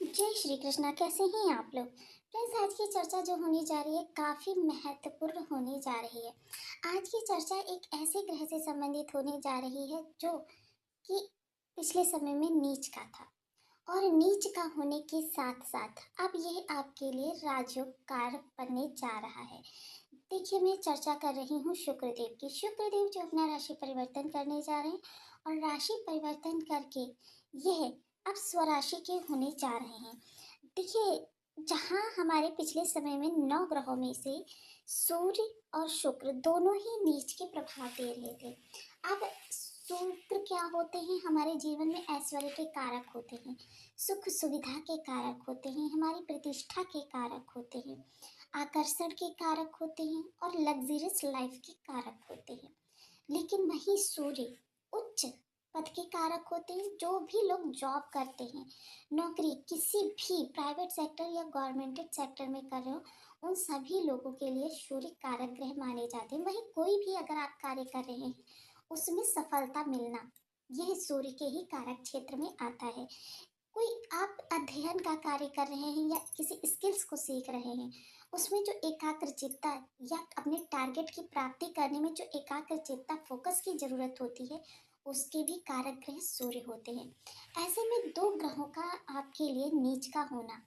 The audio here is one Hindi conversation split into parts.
जय श्री कृष्णा। कैसे हैं आप लोग? फ्रेंड्स, आज की चर्चा जो होने जा रही है काफ़ी महत्वपूर्ण होने जा रही है। आज की चर्चा एक ऐसे ग्रह से संबंधित होने जा रही है जो कि पिछले समय में नीच का था, और नीच का होने के साथ साथ अब यह आपके लिए राजयोग कारक बनने जा रहा है। देखिए, मैं चर्चा कर रही हूँ शुक्रदेव की। शुक्रदेव जो अपना राशि परिवर्तन करने जा रहे हैं, और राशि परिवर्तन करके यह अब स्वराशि के होने जा रहे हैं। देखिए, जहाँ हमारे पिछले समय में 9 ग्रहों में से सूर्य और शुक्र दोनों ही नीच के प्रभाव दे रहे थे। अब शुक्र क्या होते हैं? हमारे जीवन में ऐश्वर्य के कारक होते हैं, सुख सुविधा के कारक होते हैं, हमारी प्रतिष्ठा के कारक होते हैं, आकर्षण के कारक होते हैं और लग्जरियस लाइफ के कारक होते हैं। लेकिन वही सूर्य उच्च पद के कारक होते हैं। जो भी लोग जॉब करते हैं, नौकरी किसी भी प्राइवेट सेक्टर या गवर्नमेंटेड सेक्टर में कर रहे हो, उन सभी लोगों के लिए सूर्य कारक ग्रह माने जाते हैं। वहीं कोई भी अगर आप कार्य कर रहे हैं, उसमें सफलता मिलना यह सूर्य के ही कारक क्षेत्र में आता है। कोई आप अध्ययन का कार्य कर रहे हैं या किसी स्किल्स को सीख रहे हैं, उसमें जो एकाग्रचित्ता या अपने टारगेट की प्राप्ति करने में जो एकाग्रचित्ता फोकस की जरूरत होती है, उसके भी कारक ग्रह सूर्य होते हैं। ऐसे में दो ग्रहों का आपके लिए नीच का होना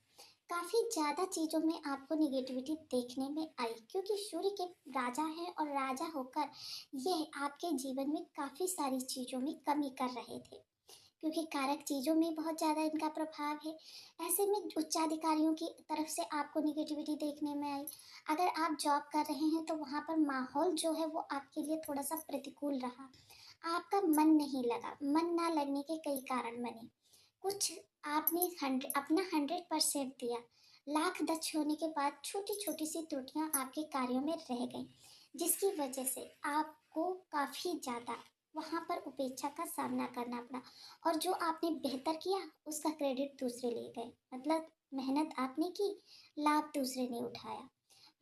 काफी ज्यादा चीजों में आपको निगेटिविटी देखने में आई, क्योंकि सूर्य के राजा है और राजा होकर यह आपके जीवन में काफी सारी चीजों में कमी कर रहे थे, क्योंकि कारक चीज़ों में बहुत ज़्यादा इनका प्रभाव है। ऐसे में उच्चाधिकारियों की तरफ से आपको निगेटिविटी देखने में आई। अगर आप जॉब कर रहे हैं तो वहाँ पर माहौल जो है वो आपके लिए थोड़ा सा प्रतिकूल रहा, आपका मन नहीं लगा। मन ना लगने के कई कारण बने। कुछ आपने अपना 100% दिया, लाख दक्ष होने के बाद छोटी छोटी सी त्रुटियां आपके कार्यों में रह गई, जिसकी वजह से आपको काफ़ी ज़्यादा वहाँ पर उपेक्षा का सामना करना पड़ा। और जो आपने बेहतर किया उसका क्रेडिट दूसरे ले गए। मतलब मेहनत आपने की, लाभ दूसरे ने उठाया।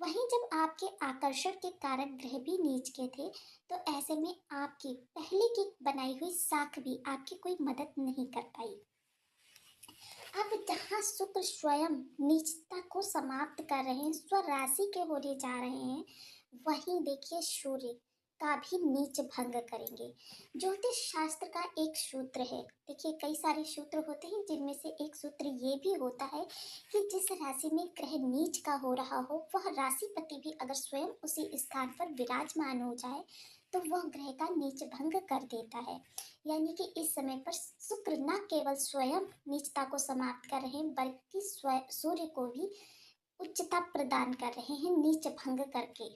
वहीं जब आपके आकर्षण के कारक ग्रह भी नीच के थे, तो ऐसे में आपकी पहले की बनाई हुई साख भी आपकी कोई मदद नहीं कर पाई। अब जहाँ शुक्र स्वयं नीचता को समाप्त कर रहे हैं, स्वराशि के होने जा रहे हैं, वहीं देखिए सूर्य का भी नीच भंग करेंगे। ज्योतिष शास्त्र का एक सूत्र है। देखिए, कई सारे सूत्र होते हैं, जिनमें से एक सूत्र ये भी होता है कि जिस राशि में ग्रह नीच का हो रहा हो, वह राशिपति भी अगर स्वयं उसी स्थान पर विराजमान हो जाए तो वह ग्रह का नीच भंग कर देता है। यानी कि इस समय पर शुक्र न केवल स्वयं नीचता को समाप्त कर रहे हैं, बल्कि सूर्य को भी उच्चता प्रदान कर रहे हैं नीच भंग करके।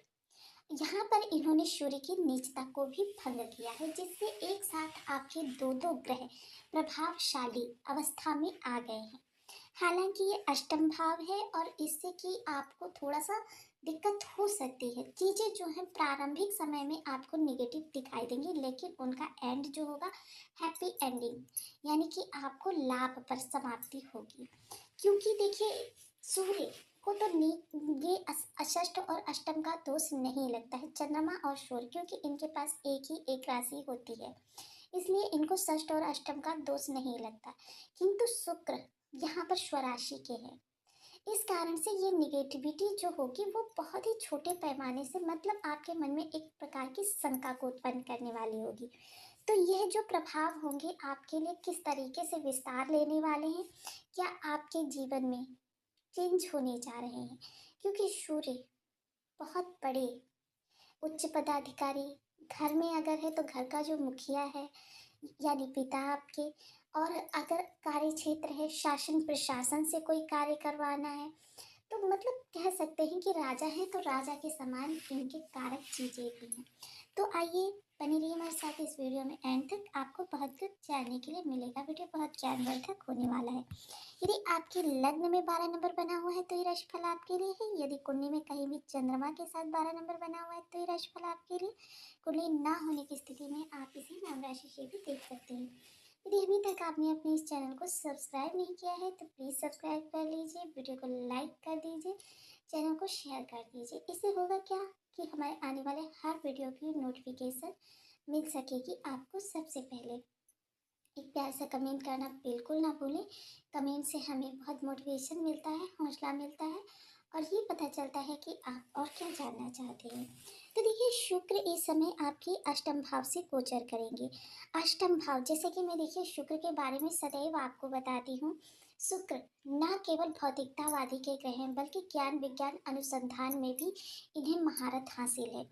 यहाँ पर इन्होंने सूर्य की नीचता को भी भंग किया है, जिससे एक साथ आपके दो दो ग्रह प्रभावशाली अवस्था में आ गए हैं। हालांकि ये अष्टम भाव है, और इससे कि आपको थोड़ा सा दिक्कत हो सकती है। चीज़ें जो है प्रारंभिक समय में आपको निगेटिव दिखाई देंगी, लेकिन उनका एंड जो होगा हैप्पी एंडिंग, यानी कि आपको लाभ पर समाप्ति होगी। क्योंकि देखिए, सूर्य को तो ये अष्ट और अष्टम का दोष नहीं लगता है, चंद्रमा और सूर्य, क्योंकि इनके पास एक ही एक राशि होती है, इसलिए इनको षष्ठ और अष्टम का दोष नहीं लगता। किंतु शुक्र यहाँ पर स्वराशि के हैं, इस कारण से ये निगेटिविटी जो होगी वो बहुत ही छोटे पैमाने से, मतलब आपके मन में एक प्रकार की शंका को उत्पन्न करने वाली होगी। तो यह जो प्रभाव होंगे आपके लिए किस तरीके से विस्तार लेने वाले हैं, क्या आपके जीवन में चेंज होने जा रहे हैं, क्योंकि सूर्य बहुत बड़े उच्च पदाधिकारी, घर में अगर है तो घर का जो मुखिया है यानी पिता आपके, और अगर कार्य क्षेत्र है, शासन प्रशासन से कोई कार्य करवाना है, तो मतलब कह सकते हैं कि राजा है तो राजा के समान इनके कारक चीजें भी हैं। तो आइए, बनी रहिए हमारे साथ इस वीडियो में एंड तक, आपको बहुत कुछ जानने के लिए मिलेगा। वीडियो बहुत ज्ञानवर्धक होने वाला है। यदि आपके लग्न में 12 नंबर बना हुआ है तो ये राशिफल आपके लिए है। यदि कुंडली में कहीं भी चंद्रमा के साथ 12 नंबर बना हुआ है तो ये राशिफल आपके लिए। कुंडली ना होने की स्थिति में आप इसे नाम राशि से भी देख सकते हैं। यदि अभी तक आपने अपने इस चैनल को सब्सक्राइब नहीं किया है तो प्लीज़ सब्सक्राइब कर लीजिए, वीडियो को लाइक कर दीजिए, चैनल को शेयर कर दीजिए। इससे होगा क्या कि हमारे आने वाले हर वीडियो की नोटिफिकेशन मिल सकेगी आपको सबसे पहले। एक प्यार से कमेंट करना बिल्कुल ना भूलें। कमेंट से हमें बहुत मोटिवेशन मिलता है, हौसला मिलता है और ये पता चलता है कि आप और क्या जानना चाहते हैं। तो देखिए, शुक्र इस समय आपकी अष्टम भाव से गोचर करेंगे। अष्टम भाव, जैसे कि मैं देखिए शुक्र के बारे में सदैव आपको बताती हूँ। शुक्र ना केवल भौतिकतावादी के ग्रह हैं, बल्कि ज्ञान विज्ञान अनुसंधान में भी इन्हें महारत हासिल है।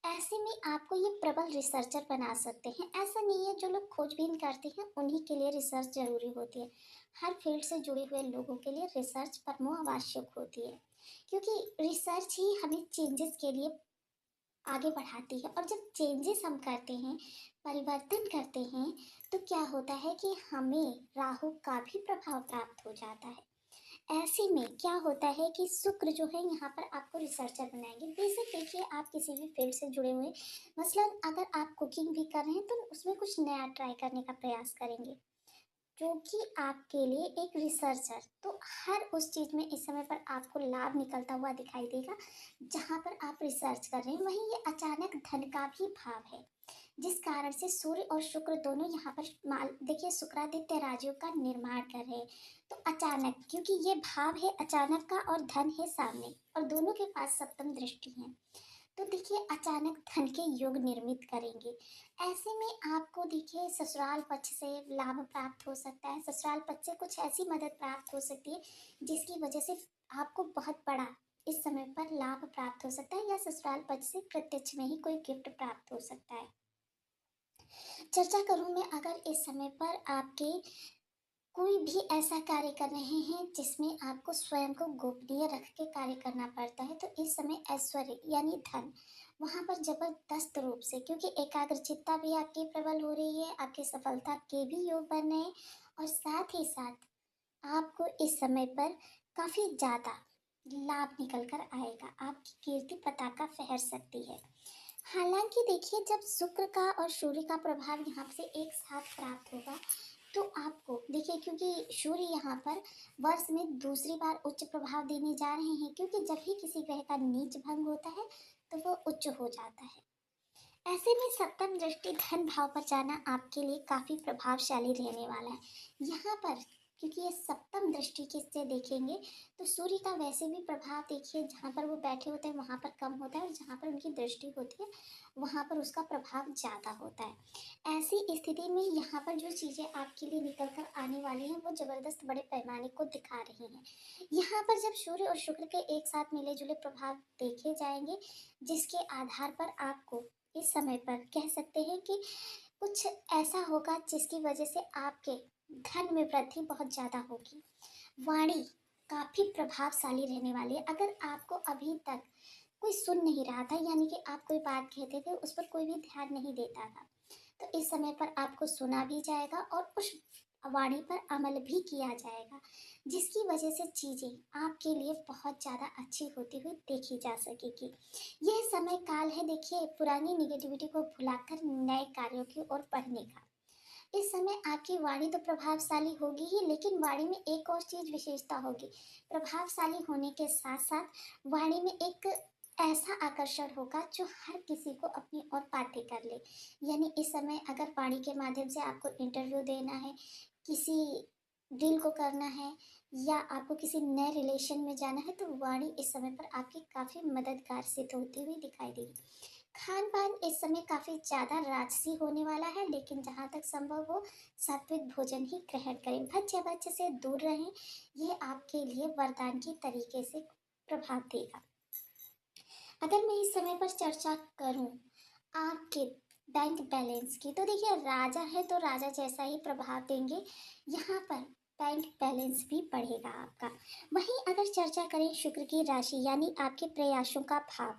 ऐसे में आपको ये प्रबल रिसर्चर बना सकते हैं। ऐसा नहीं है जो लोग खोजबीन करते हैं उन्हीं के लिए रिसर्च जरूरी होती है। हर फील्ड से जुड़े हुए लोगों के लिए रिसर्च परमो आवश्यक होती है, क्योंकि रिसर्च ही हमें चेंजेस के लिए आगे बढ़ाती है। और जब चेंजेस हम करते हैं, परिवर्तन करते हैं, तो क्या होता है कि हमें राहु का भी प्रभाव प्राप्त हो जाता है। ऐसे में क्या होता है कि शुक्र जो है यहाँ पर आपको रिसर्चर बनाएंगे। बेसिक देखिए, आप किसी भी फील्ड से जुड़े हुए, मसलन अगर आप कुकिंग भी कर रहे हैं तो उसमें कुछ नया ट्राई करने का प्रयास करेंगे, जो कि आपके लिए एक रिसर्चर, तो हर उस चीज़ में इस समय पर आपको लाभ निकलता हुआ दिखाई देगा जहाँ पर आप रिसर्च कर रहे हैं। वहीं ये अचानक धन का भी भाव है, जिस कारण से सूर्य और शुक्र दोनों यहाँ पर माल देखिए शुक्रादित्य राजियों का निर्माण कर रहे हैं। तो अचानक, क्योंकि ये भाव है अचानक का और धन है सामने, और दोनों के पास सप्तम दृष्टि है, तो देखिए अचानक धन के योग निर्मित करेंगे। ऐसे में आपको देखिए ससुराल पक्ष से लाभ प्राप्त हो सकता है। ससुराल पक्ष से कुछ ऐसी मदद प्राप्त हो सकती है जिसकी वजह से आपको बहुत बड़ा इस समय पर लाभ प्राप्त हो सकता है, या ससुराल पक्ष से प्रत्यक्ष में ही कोई गिफ्ट प्राप्त हो सकता है। चर्चा करूं मैं, अगर इस समय पर आपके कोई भी ऐसा कार्य कर रहे हैं जिसमें आपको स्वयं को गोपनीय रख के कार्य करना पड़ता है, तो इस समय ऐश्वर्य यानी धन वहां पर जबरदस्त रूप से, क्योंकि एकाग्रचित्ता भी आपकी प्रबल हो रही है, आपकी सफलता के भी योग बन रहे हैं, और साथ ही साथ आपको इस समय पर काफी ज्यादा लाभ निकल कर आएगा। आपकी कीर्ति पताका फहर सकती है। हालांकि देखिए, जब शुक्र का और सूर्य का प्रभाव यहाँ से एक साथ प्राप्त होगा, तो आपको देखिए, क्योंकि सूर्य यहाँ पर वर्ष में दूसरी बार उच्च प्रभाव देने जा रहे हैं, क्योंकि जब भी किसी ग्रह का नीच भंग होता है तो वो उच्च हो जाता है। ऐसे में सप्तम दृष्टि धन भाव पर जाना आपके लिए काफी प्रभावशाली रहने वाला है। यहाँ पर क्योंकि ये सप्तम दृष्टि किससे देखेंगे, तो सूर्य का वैसे भी प्रभाव देखिए, जहाँ पर वो बैठे होते हैं वहां पर कम होता है, और जहाँ पर उनकी दृष्टि होती है वहां पर उसका प्रभाव ज्यादा होता है। ऐसी स्थिति में यहाँ पर जो चीजें आपके लिए निकल कर आने वाली हैं वो जबरदस्त बड़े पैमाने को दिखा रही हैं। यहाँ पर जब सूर्य और शुक्र के एक साथ मिले जुले प्रभाव देखे जाएंगे, जिसके आधार पर आपको इस समय पर कह सकते हैं कि कुछ ऐसा होगा जिसकी वजह से आपके धन में वृद्धि बहुत ज़्यादा होगी। वाणी काफ़ी प्रभावशाली रहने वाली है। अगर आपको अभी तक कोई सुन नहीं रहा था, यानी कि आप कोई बात कहते थे उस पर कोई भी ध्यान नहीं देता था, तो इस समय पर आपको सुना भी जाएगा और उस वाणी पर अमल भी किया जाएगा, जिसकी वजह से चीज़ें आपके लिए बहुत ज़्यादा अच्छी होती हुई देखी जा सकेगी। यह समय काल है देखिए, पुरानी निगेटिविटी को भुलाकर नए कार्यों की ओर बढ़ने का। इस समय आपकी वाणी तो प्रभावशाली होगी ही, लेकिन वाणी में एक और चीज विशेषता होगी। प्रभावशाली होने के साथ साथ वाणी में एक ऐसा आकर्षण होगा जो हर किसी को अपनी ओर बातें कर ले। यानी इस समय अगर वाणी के माध्यम से आपको इंटरव्यू देना है, किसी डील को करना है, या आपको किसी नए रिलेशन में जाना है, तो वाणी इस समय पर आपकी काफी मददगार सिद्ध होती हुई दिखाई देगी। खान पान इस समय काफी ज्यादा राजसी होने वाला है, लेकिन जहाँ तक संभव हो सात्विक भोजन ही ग्रहण करें। भक्ष्य भक्ष्य से दूर रहें, ये आपके लिए वरदान की तरीके से प्रभाव देगा। अगर मैं इस समय पर चर्चा करूं आपके बैंक बैलेंस की, तो देखिए राजा है तो राजा जैसा ही प्रभाव देंगे। यहाँ पर बैंक बैलेंस भी बढ़ेगा आपका। वहीं अगर चर्चा करें शुक्र की राशि यानी आपके प्रयासों का भाव,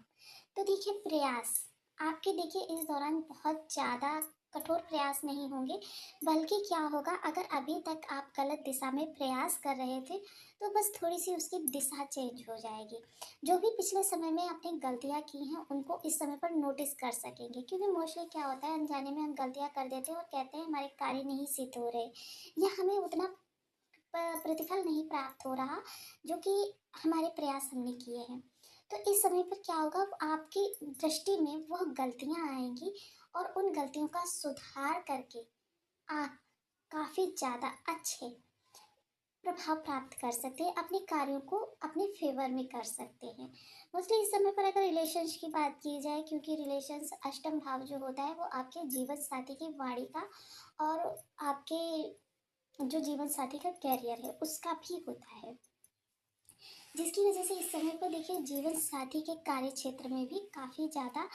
तो देखिए प्रयास आपके देखिए इस दौरान बहुत ज़्यादा कठोर प्रयास नहीं होंगे, बल्कि क्या होगा, अगर अभी तक आप गलत दिशा में प्रयास कर रहे थे तो बस थोड़ी सी उसकी दिशा चेंज हो जाएगी। जो भी पिछले समय में आपने गलतियां की हैं उनको इस समय पर नोटिस कर सकेंगे, क्योंकि मोस्टली क्या होता है, अनजाने में हम गलतियां कर देते हैं और कहते हैं हमारे कार्य नहीं सिद्ध हो रहे, या हमें उतना प्रतिफल नहीं प्राप्त हो रहा जो कि हमारे प्रयास हमने किए हैं। तो इस समय पर क्या होगा, आपकी दृष्टि में वह गलतियां आएंगी, और उन गलतियों का सुधार करके आप काफ़ी ज़्यादा अच्छे प्रभाव प्राप्त कर सकते हैं, अपने कार्यों को अपने फेवर में कर सकते हैं। मोस्टली इस समय पर अगर रिलेशंस की बात की जाए, क्योंकि रिलेशंस अष्टम भाव जो होता है वो आपके जीवन साथी की वाणी का और आपके जो जीवन साथी का कैरियर है उसका भी होता है, जिसकी वजह से इस समय पर देखिए जीवन साथी के कार्य क्षेत्र में भी काफ़ी ज़्यादा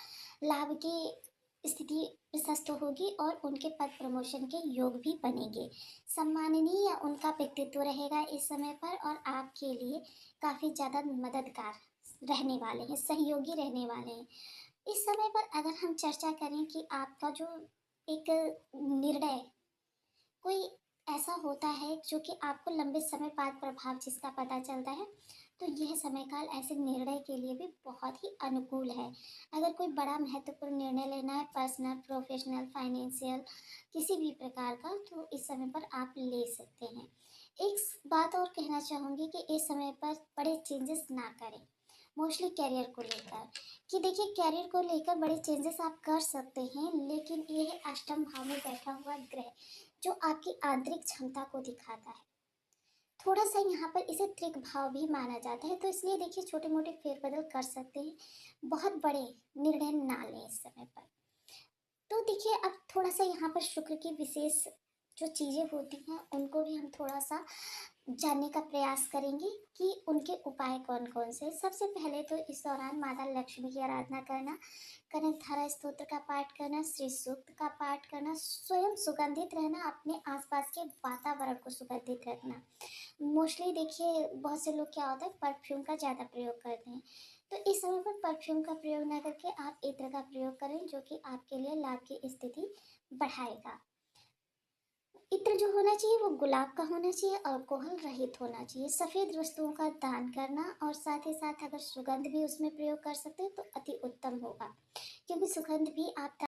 लाभ की स्थिति प्रशस्त होगी और उनके पद प्रमोशन के योग भी बनेंगे। सम्माननीय या उनका व्यक्तित्व रहेगा इस समय पर और आपके लिए काफ़ी ज़्यादा मददगार रहने वाले हैं, सहयोगी रहने वाले हैं। इस समय पर अगर हम चर्चा करें कि आपका जो एक निर्णय कोई ऐसा होता है जो कि आपको लंबे समय बाद प्रभाव जिसका पता चलता है, तो यह समय काल ऐसे निर्णय के लिए भी बहुत ही अनुकूल है। अगर कोई बड़ा महत्वपूर्ण निर्णय लेना है, पर्सनल, प्रोफेशनल, फाइनेंशियल, किसी भी प्रकार का, तो इस समय पर आप ले सकते हैं। एक बात और कहना चाहूँगी कि इस समय पर बड़े चेंजेस ना करें, मोस्टली करियर को लेकर, कि देखिए करियर को लेकर बड़े चेंजेस आप कर सकते हैं, लेकिन ये है अष्टम भाव में बैठा हुआ ग्रह जो आपकी आंतरिक क्षमता को दिखाता है। थोड़ा सा यहाँ पर इसे त्रिक भाव भी माना जाता है, तो इसलिए देखिए छोटे मोटे फेरबदल कर सकते हैं, बहुत बड़े निर्णय ना लें इस समय पर। तो देखिए अब थोड़ा सा यहाँ पर शुक्र की विशेष जो चीज़ें होती हैं उनको भी हम थोड़ा सा जानने का प्रयास करेंगे कि उनके उपाय कौन कौन से हैं। सबसे पहले तो इस दौरान माता लक्ष्मी की आराधना करना, कनकधारा स्तोत्र का पाठ करना, श्री सूक्त का पाठ करना, स्वयं सुगंधित रहना, अपने आसपास के वातावरण को सुगंधित रखना। मोस्टली देखिए बहुत से लोग क्या होता है परफ्यूम का ज़्यादा प्रयोग करते हैं, तो इस समय पर परफ्यूम का प्रयोग ना करके आप इत्र का प्रयोग करें, जो कि आपके लिए लाभ की स्थिति बढ़ाएगा। इत्र जो होना चाहिए वो गुलाब का होना चाहिए, अल्कोहल रहित होना चाहिए। सफ़ेद वस्तुओं का दान करना और साथ ही साथ अगर सुगंध भी उसमें प्रयोग कर सकते हैं तो अति उत्तम होगा, क्योंकि सुगंध भी आप